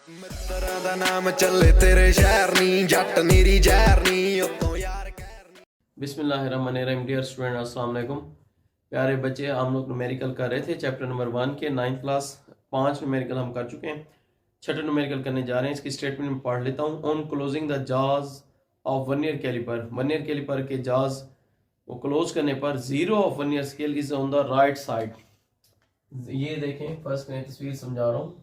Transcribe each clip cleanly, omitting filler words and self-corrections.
ਮਿੱਤਰਾਂ ਦਾ ਨਾਮ ਚੱਲੇ ਤੇਰੇ ਸ਼ਹਿਰ ਨੀ ਜੱਟ ਨੀਰੀ ਜ਼ਹਿਰ ਨੀ ਉਤੋਂ ਯਾਰ ਕਹਿਰ ਨੀ। बिस्मिल्लाहिर्रहमानिर्रहीम। डियर स्टूडेंट अस्सलाम वालेकुम। प्यारे बच्चे, हम लोग न्यूमेरिकल कर रहे थे चैप्टर नंबर 1 के 9th क्लास। 5 न्यूमेरिकल हम कर चुके हैं, छठा न्यूमेरिकल करने जा रहे हैं। इसकी स्टेटमेंट में पढ़ लेता हूँ। On closing the jaws of vernier caliper, vernier caliper के जाज को क्लोज करने पर zero of vernier scale is on the right side. ये देखें, फर्स्ट मैं तस्वीर समझा रहा हूँ।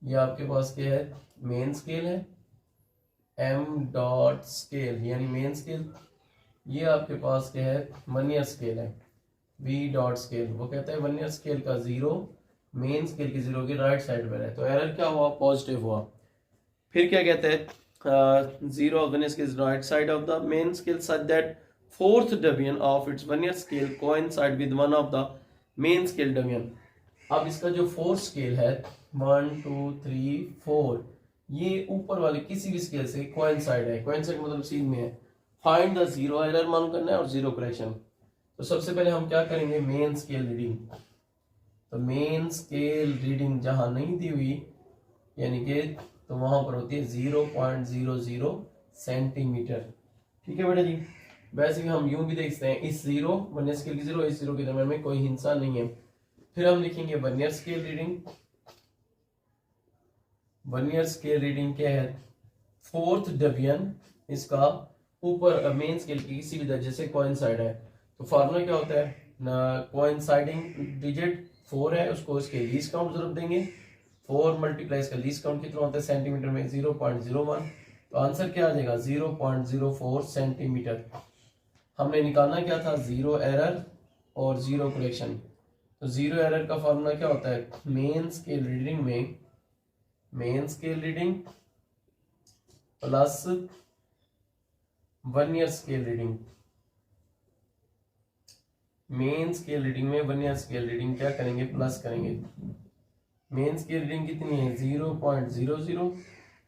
ये आपके पास क्या है, मेन स्केल है, एम डॉट स्केल यानी मेन स्केल। ये आपके पास क्या है, वर्नियर स्केल है, वी डॉट स्केल। वो कहता है वर्नियर स्केल का जीरो मेन स्केल की जीरो की राइट साइड पर है, तो एरर क्या हुआ, पॉजिटिव हुआ। फिर क्या कहता है, zero of vernier scale right side of the main scale such that fourth division of its vernier scale coincide with one of the main scale division. अब इसका जो फोर्थ स्केल है 1 2 3 4, ये ऊपर वाले किसी भी स्केल से कोइंसाइड है। कोइंसाइड मतलब सीध में है। फाइंड द जीरो, एरर मालूम करना है और जीरो करेक्शन। तो सबसे पहले हम क्या करेंगे, मेन स्केल रीडिंग। तो मेन स्केल रीडिंग जहां नहीं दी हुई यानी कि तो वहां पर होती है 0.00 सेंटीमीटर। ठीक है बेटा जी। वैसे भी हम यूं भी देख सकते हैं, इस जीरो वर्नियर स्केल की जीरो, इस जीरो के दरम्यान में कोई हिंसा नहीं है। फिर हम लिखेंगे vernier scale reading. Vernier scale reading क्या है, फोर्थ डिवीजन इसका ऊपर मेन स्केल की किसी भी दर्जे से कोइंसाइड है। तो फार्मूला क्या होता है, कोइंसाइडिंग डिजिट 4 है, उसको इसके लीस्ट काउंट जरूर देंगे। 4 मल्टीप्लाई इसका लीस्ट काउंट कितना होता है सेंटीमीटर में, 0.01। तो आंसर क्या आ जाएगा, 0.04 सेंटीमीटर। हमने निकालना क्या था, जीरो एरर और जीरो करेक्शन। तो जीरो एरर का फार्मूला क्या होता है, मेन स्केल रीडिंग में main scale reading plus vernier scale reading. Main scale reading में वर्नियर स्केल रीडिंग क्या करेंगे, प्लस करेंगे। मेन स्केल रीडिंग कितनी है 0.00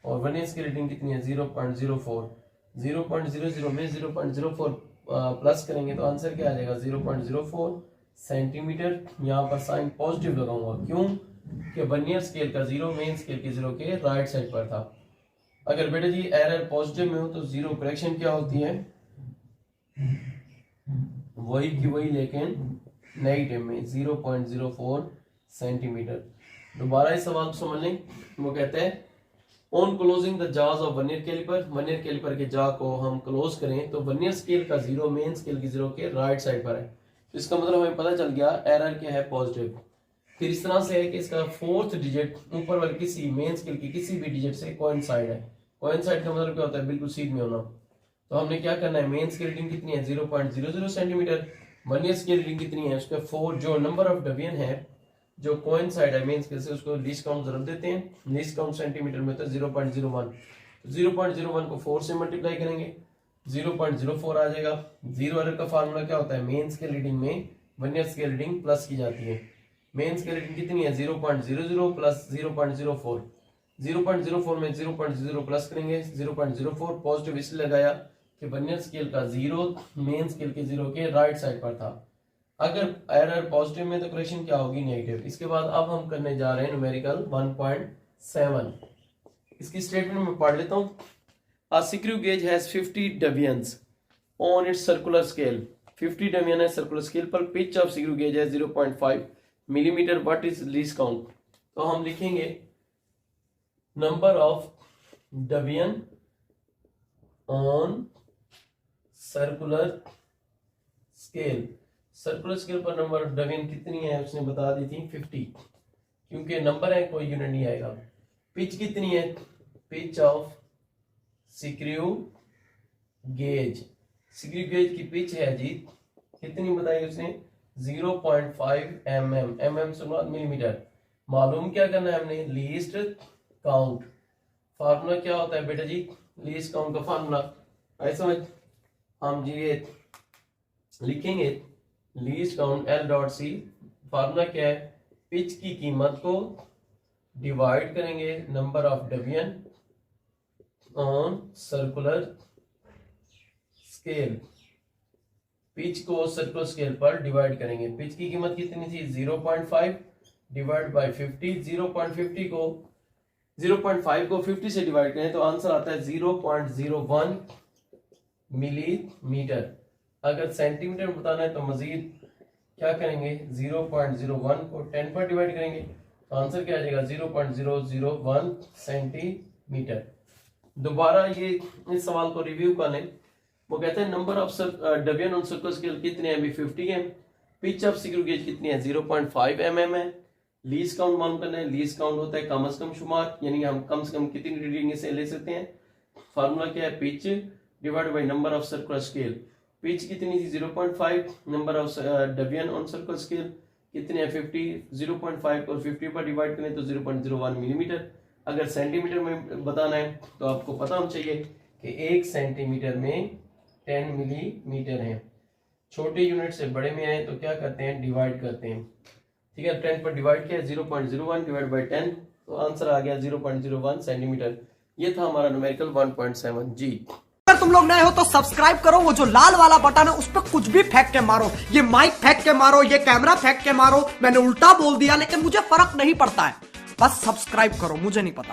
और वर्नियर स्केल रीडिंग कितनी है 0.04। 0.00 में 0.04 प्लस करेंगे तो आंसर क्या आ जाएगा 0.04 सेंटीमीटर। यहाँ पर साइन पॉजिटिव लगाऊंगा, क्यों कि वर्नियर स्केल का जीरो मेन स्केल के जीरो के राइट साइड पर था। अगर बेटा जी एरर पॉजिटिव में हो तो जीरो करेक्शन क्या होती है, वही की वही लेकिन नेगेटिव में 0.04 सेंटीमीटर। दोबारा इस सवाल को समझ लें। वो कहते हैं on closing the jaws of vernier caliper, vernier caliper के जा को हम क्लोज करें तो वर्नियर स्केल का जीरो मेन स्केल की जीरो के राइट साइड पर है। तो इसका मतलब हमें पता चल गया एरर क्या है, पॉजिटिव। फिर इस तरह से है कि इसका फोर्थ डिजिट ऊपर वाले किसी मेन स्केल की किसी भी डिजिट से कोइंसाइड है। कोइंसाइड का मतलब क्या होता है, बिल्कुल सीध में होना। तो हमने क्या करना है, मेन स्केल रीडिंग कितनी है 0.00 सेंटीमीटर, वर्नियर स्केल रीडिंग कितनी है, उसका 4 जो नंबर ऑफ डिवीजन है जो कोइंसाइड है मेन स्केल से उसको लीस्ट काउंट जरूर देते हैं। लीस्ट काउंट सेंटीमीटर में तो 0.01। 0.01 को 4 से मल्टीप्लाई करेंगे 0.04 आ जाएगा। जीरो एरर का फार्मूला क्या होता है, मेन स्केल रीडिंग में वर्नियर स्केल रीडिंग प्लस की जाती है। मेन स्केल रीडिंग कितनी है 0.00 प्लस 0.04। 0.04 में 0.0 प्लस करेंगे 0.04। पॉजिटिव इसलिए लगाया कि वर्नियर स्केल का जीरो मेन स्केल के जीरो के राइट साइड पर था। अगर एरर पॉजिटिव में तो करेक्शन क्या होगी, नेगेटिव। इसके बाद अब हम करने जा रहे हैं न्यूमेरिकल 1.7। इसकी स्टेटमेंट में पढ़ लेता हूँ। A screw gauge has 50 divisions on its circular scale. 50 division है सर्कुलर स्केल पर। पिच ऑफ screw gauge है 0.5 millimetre. What is least count. तो हम लिखेंगे number of division on circular scale. Circular scale पर नंबर ऑफ डिवीजन कितनी है उसने बता दी थी 50, क्योंकि नंबर है कोई यूनिट नहीं आएगा। पिच कितनी है, pitch of screw gauge, screw gauge की पिच है जी कितनी बताई उसने 0.5 mm, mm सुना मिलीमीटर। मालूम क्या करना है हमने, लीस्ट काउंट। फार्मूला क्या होता है बेटा जी, लीस्ट काउंट का फार्मूला ऐसा समझ। हम जी ये लिखेंगे least count L dot C. Formula क्या है, पिच की कीमत को डिवाइड करेंगे number of division on circular scale. Pitch को सर्कुलर स्केल पर डिवाइड करेंगे। पिच की कीमत कितनी थी 0.5 डिवाइड बाय 50। 0.50 को 0.5 को 50 से डिवाइड करें तो आंसर आता है 0.01 मिलीमीटर। अगर सेंटीमीटर में बताना है तो मजीद क्या करेंगे, 0.01 को 10 पर डिवाइड करेंगे तो आंसर क्या आ जाएगा 0.001 सेंटीमीटर। दोबारा ये इस सवाल को रिव्यू कर लें। वो कहते हैं number of division on circle scale कितने हैं, अभी 50 है। पिच ऑफ स्क्रू गेज कितनी है, 0.5 mm है। लीज काउंट मालूम करना है। लीज काउंट होता है कम से कम शुमार, यानी हम कम से कम कितनी रीडिंग से ले सकते हैं। फार्मूला क्या है, pitch divide by number of circular scale. Pitch कितनी थी 0.5, number of division on circular scale कितने हैं 50, 0.5 और 50 पर डिवाइड करें तो 0.01 मिलीमीटर। अगर सेंटीमीटर में बताना है तो आपको पता होना चाहिए कि 1 सेंटीमीटर में 10 मिलीमीटर है। छोटे यूनिट से बड़े में आए तो क्या करते हैं, डिवाइड करते हैं। ठीक है, 10 पर डिवाइड किया 0.01 डिवाइड बाय 10 तो आंसर आ गया 0.01 सेंटीमीटर। ये था हमारा न्यूमेरिकल 1.7 जी। अगर तुम लोग नए हो तो सब्सक्राइब करो, वो जो लाल वाला बटन है उस पर कुछ भी फेंक के मारो, ये माइक फेंक के मारो, ये कैमरा फेंक के मारो। मैंने उल्टा बोल दिया लेकिन मुझे फर्क नहीं पड़ता है, बस सब्सक्राइब करो, मुझे नहीं पता।